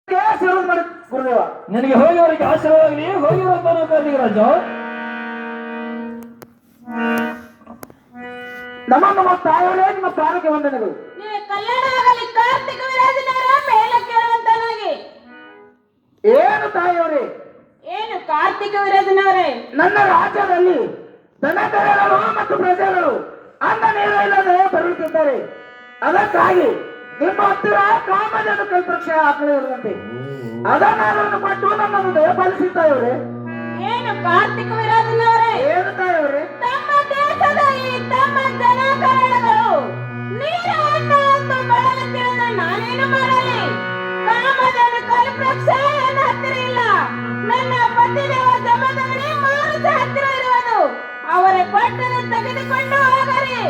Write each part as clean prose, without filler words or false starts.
ಗುರುದೇವ ನಿನಗೆ ಹೋಗಿಯವರಿಗೆ ಆಶೀರ್ವಾದವಾಗಲಿ. ಹೋಗಿರುವಂತ ರಾಜ ನಮ್ಮ ತಾಯವರೇ ನಿಮ್ಮ ಪ್ರಾಣಕ್ಕೆ ವಂದನೆಗಳು. ಕಾರ್ತಿಕ ವಿರಾಜನವರ ಮೇಲೆ ಕೇಳುವಂತನಾಗಿ ಏನು ತಾಯಿಯವರೇ? ಏನು ಕಾರ್ತಿಕ ವಿರಾಜನವರೇ? ನನ್ನ ರಾಜ್ಯದಲ್ಲಿ ದನಕರಗಳು ಮತ್ತು ಪ್ರಜೆಗಳು ಅನ್ನ ನೀರಿಲ್ಲದೆ ಬರುತ್ತಿದ್ದಾರೆ. ಅದಕ್ಕಾಗಿ ನಿಮ್ಮ ಹತ್ತಿರ ಕಾಮಧೇನು ಕಲ್ಪವೃಕ್ಷ ಆಕಳು ಇರುವಂತೆ ಅದನ್ನು ಕೊಟ್ಟು ನಮ್ಮನ್ನು ದಯಪಾಲಿಸಿ ತಾಯಿಯವರೇ. ಏನು ಕಾರ್ತಿಕ ವಿರಾಜನವರೇ? ಏನು ತಾಯಿಯವರೇ? ತಮ್ಮ ದೇಶದ ಈ ತಮ್ಮ ಜನಕರಣಗಳು ನೀರು ಅನ್ನ ಎಂದು ಬಳಲುತ್ತಿರುವುದು ನಾನೇನು ಮಾಡಲಿ? ಕಾಮಧೇನು ಕಲ್ಪವೃಕ್ಷ ನನ್ನ ಹತ್ತಿರ ಇಲ್ಲ. ನನ್ನ ಪತಿದೇವ ಜಮದಗ್ನಿ ಮಾನಸ ಹತ್ತಿರ ಇರುವುದು. ಅವರ ಕೊಟ್ಟನ್ನು ತೆಗೆದುಕೊಂಡು ಹೋಗರಿ,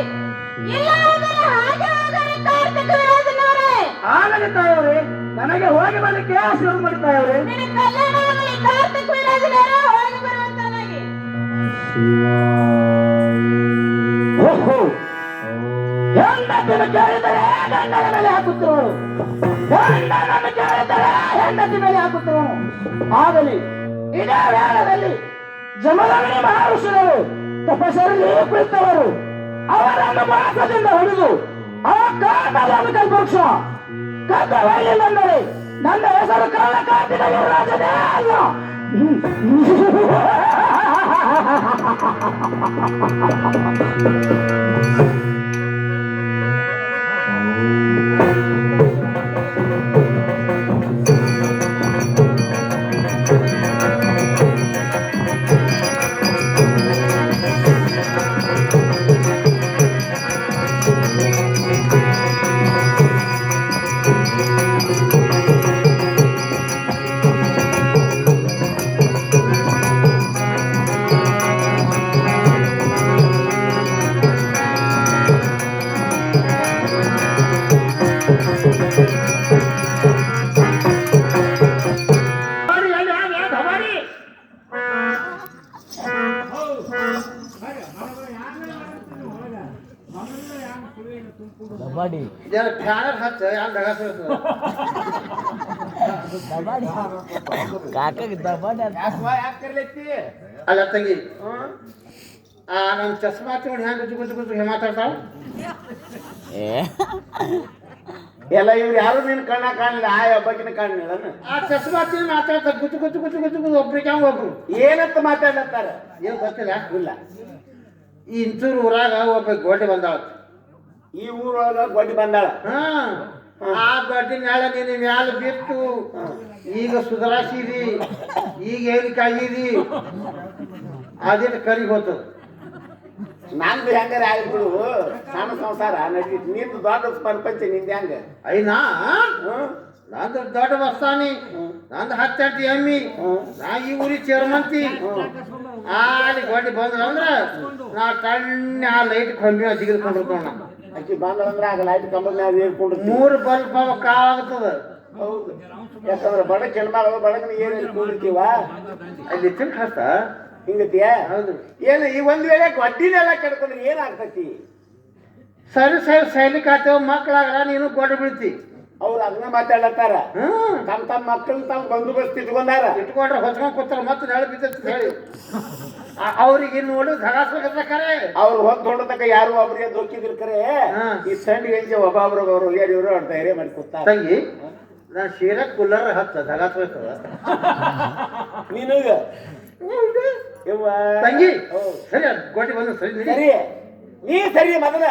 ಇಲ್ಲವಾದರೆ ಹಾಗೆ ಹೋಗರಿ ಕಾರ್ತಿಕ ವಿರಾಜನವರೇ. ಆಗಲಿ ತಾಯಿಯವರೇ, ನನಗೆ ಹೋಗಿ ಬರಲಿಕ್ಕೆ ಆಶೀರ್ವಾದ ಮಾಡಿ ತಾಯಿಯವರೇ. ನಿನ್ನ ಕಲ್ಯಾಣವಾಗಲಿ ಕಾರ್ತಿಕ ವಿರಾಜನವರೇ, ಹೋಗಿ ಬರುವಂತನಾಗಿ. ಹೆಂಡತಿನ ಕೇಳಿದರೆ ಗಂಡನ ಮೇಲೆ ಹಾಕುತ್ತಿರುವಳು, ಗಂಡನನ್ನು ಕೇಳಿದರೆ ಹೆಂಡತಿ ಮೇಲೆ ಹಾಕುತ್ತಿರುವನು. ಆಗಲಿ ಇದೇ ವೇಳದಲ್ಲಿ ಜಮದಗ್ನಿ ಮಹರ್ಷಿಗಳು ತಪಸ್ಸರಲ್ಲಿ ಕುಳಿತವರು ಅವರನ್ನು ಮಾಸದಿಂದ ಹೊಡೆದು ಆ ಕಾಮಧೇನು ಕಲ್ಪವೃಕ್ಷ ಕದ್ದವಲ್ಲಿ ಬಂದರೆ ನನ್ನ ಹೆಸರು ಕಾರ್ತಿಕ ವಿರಾಜನೇ ಅಲ್ಲ. ಅಲ್ಲ ತಂಗಿ, ನಮ್ ಚಸ್ಮಾ ತಗೊಂಡು ಹೆಂಗ್ ಗುಜು ಗುಜು ಗುಜು ಮಾತಾಡ್ತಾವ ಎಲ್ಲ ಇವ್ರು ಯಾರು ನಿನ್ ಕಣ್ಣ ಕಾಣಲಿಲ್ಲ, ಆ ಹಬ್ಬಕಿನ ಕಾಣಲಿಲ್ಲ. ಆ ಚಸ್ಮಾ ತಿಂದು ಮಾತಾಡ್ತಾರೆ ಗುಜು ಗುಜು ಗುಜು ಗುಜು ಗುಜು ಒಬ್ರಿಗೆ ಹೆಂಗ್ ಒಬ್ರು ಏನಂತ ಮಾತಾಡ್ಲತ್ತಾರ ಏನ್ ಗೊತ್ತಿಲ್ಲ. ಇಲ್ಲ. ಈ ಇಂಚೂರು ಊರಾಗ ಒಬ್ಬ ಗೋಡೆ ಬಂದಾಳ. ಈ ಊರೊಳಗ ಗೊಡ್ಡಿ ಬಂದಾಳ. ಆ ಗೊಡ್ಡಿ ಮ್ಯಾಲ ನೀನು ಮ್ಯಾಲ ಬಿಟ್ಟು ಈಗ ಸುಧಾರಿಸಿರಿ, ಈಗ ಏನಕ್ಕೆ ಆಗಿರಿ ಅದೇನು ಕರಿ ಹೋತದ. ನಂದು ಹೆಂಗಾರ ಆಗ್ಬಿಡು, ಸಣ್ಣ ಸಂಸಾರ ನಡಿ. ನಿಂದು ದೊಡ್ಡ ಪ್ರಪಂಚ ನಿಂದ ಹೆಂಗ? ಐನಾ ನಂದು ದೊಡ್ಡ ಬಸ್ತಾನಿ, ನಂದು 10 ಎಮ್ಮಿ, ನಾ ಈ ಊರಿಗೆ ಚೇರ್ಮಂತಿ. ಅಲ್ಲಿ ಗೊಡ್ಡಿ ಬಂದ್ರ ಅಂದ್ರ ನಾ ತಣ್ಣ ಆ ಲೈಟ್ ಕಂಬಿ ಜಿಗಿದ್ಕೊಂಡಿರ್ತಾವ. ಅಕ್ಕಿ ಬಂದ್ರಂದ್ರ ಆಗ ಲೈಟ್ ಕಂಬದ ಮ್ಯಾಗ ಏರ್ಕೊಂಡು 3 ಬಲ್ಬ್ ಕಾಲಾಗ್ತದ. ಹೌದು, ಯಾಕಂದ್ರ ಬಡಕ್ ಹೆಣ್ಮಗಳು ಬಡಕನ ಏನೇನು ಕೂಡಿರ್ತೀವ ಅಲ್ಲಿ ತಿಂಕ್ ಹಸ್ತ ಹಿಂಗತಿಯ. ಹೌದು. ಏನು ಈ ಒಂದ್ ವೇಳೆ ಗೊಡ್ಡಿನೆಲ್ಲ ಕೆಡ್ಕೊಂಡ್ರೆ ಏನಾಗ್ತತಿ? ಸರಿ ಸರಿ ಸೈಲಿಕ್ ಆತೇವ ಮಕ್ಳಾಗ ನೀನು ಗೊಡ್ಡ ಬೀಳ್ತಿ. ಅವ್ರು ಅದನ್ನ ಮಾತಾಡ್ಲತ್ತಾರ. ತಮ್ಮ ಮಕ್ಕಳು ತಾವು ಬಂದೋಬಸ್ತ್ ಇಟ್ಕೊಂಡಾರ. ಇಟ್ಕೊಂಡ್ರೆ ಹೊಚ್ಕೊಂಡ್ ಕೂತಾರ ಮತ್ತೆ ನೆಳ ಬಿದ್ದತ್ ಹೇಳಿ ಅವ್ರಿಗೆ ನೋಡು ಧಗಾಸ್ಬೇಕರೆ. ಅವ್ರು ಹೊತ್ತು ಹೊಡತಕ್ಕ ಯಾರು ಒಬ್ರಿಗೆ ದೊಕ್ಕಿದ್ರು ಕರೆ. ಈ ಸಣ್ಣ ಹೆಂಜೆ ಒಬ್ಬೊಬ್ರಿಗೆ ಅವ್ರು ಇವರು ಅವ್ರ ಧೈರ್ಯ ಮಾಡಿ ಕೂತಾರ. ತಂಗಿ ನಾನು ಶೀರ ಕುಲ್ಲರ್ ಹಚ್ಚ ಧಗಾಸ್ಬೇಕದ ನಿನಗ ತಂಗಿ. ಸರಿ ಗೋಟಿ ಬಂದು ಸರಿ ಸರಿ, ನೀ ಸರಿ ಮೊದಲ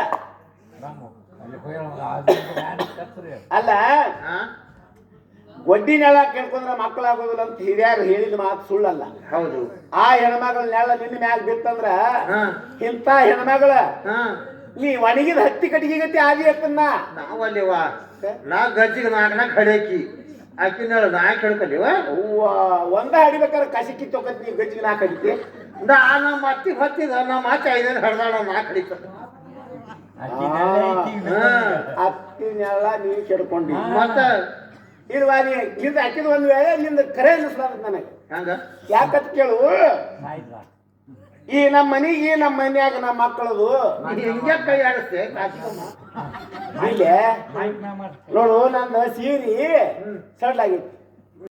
ಅಲ್ಲ. ಒಡ್ಡಿ ನೆಳ ಕೇಳ್ಕೊಂಡ್ರ ಮಕ್ಕಳಾಗೋದಿಲ್ಲ ಅಂತ ಹಿರಿಯರು ಹೇಳಿದ ಮಾತು ಸುಳ್ಳಲ್ಲ. ಹೌದು. ಆ ಹೆಣ್ಮಗಳ ನೆಳ ನಿನ್ನ ಮ್ಯಾಗ ಬಿತ್ತಂದ್ರ ಇಂಥ ಹೆಣ್ಮಗಳ ನೀ ಒಣಗಿದ ಹತ್ತಿ ಕಟ್ಟಿಗೆ ಗತಿ ಆದಿ ಅಕ್ಕನ್ನ ನಾವು ಅಲ್ಲಿವಾ ನಾ ಗಜ್ಜಿಗೆ ನಾಲ್ಕನ ಕಡೆಕಿ ಆಕಿನ ನಾ ಕೇಳ್ಕೊಲ್ಲಿವ ಒಂದ ಹಿಡಿಬೇಕಾದ್ರೆ ಕಸಿಕ್ಕಿ ತೊಗೊತ್ ನೀ ಗಜ್ಜಿಗೆ ನಾ ಕಡಿತಿ. ನಮ್ಮ ಅತ್ತಿಗೆ ಹೊತ್ತಿದ ನಮ್ಮ ಅತ್ತೆ 5 ಹಡ್ದಾಳ ನಾ ಕಡಿತ. ಹತ್ತಿನೆಲ್ಲ ನೀರು ಕೆಡ್ಕೊಂಡಿ ಮತ್ತ ಇಲ್ವಾ ನೀ ನಿಂದ ಹಾಕಿದ ಒಂದ್ ವೇಳೆ ನಿಂದ ಕರೆ ಅನ್ನಿಸ್ಲಾರ ನನಗೆ. ಹಂಗ ಯಾಕತ್ ಕೇಳು, ಈ ನಮ್ಮ ಮನೆಗೆ ನಮ್ಮ ಮನ್ಯಾಗ ನಮ್ಮ ಮಕ್ಕಳದು ಹಿಂಗೆ ಕೈ ಆಡಿಸ್ತೆ ಇಲ್ಲೇ ನೋಡು, ನಂದು ಸೀರಿ ಸಡ್ಲಾಗಿತ್ತು.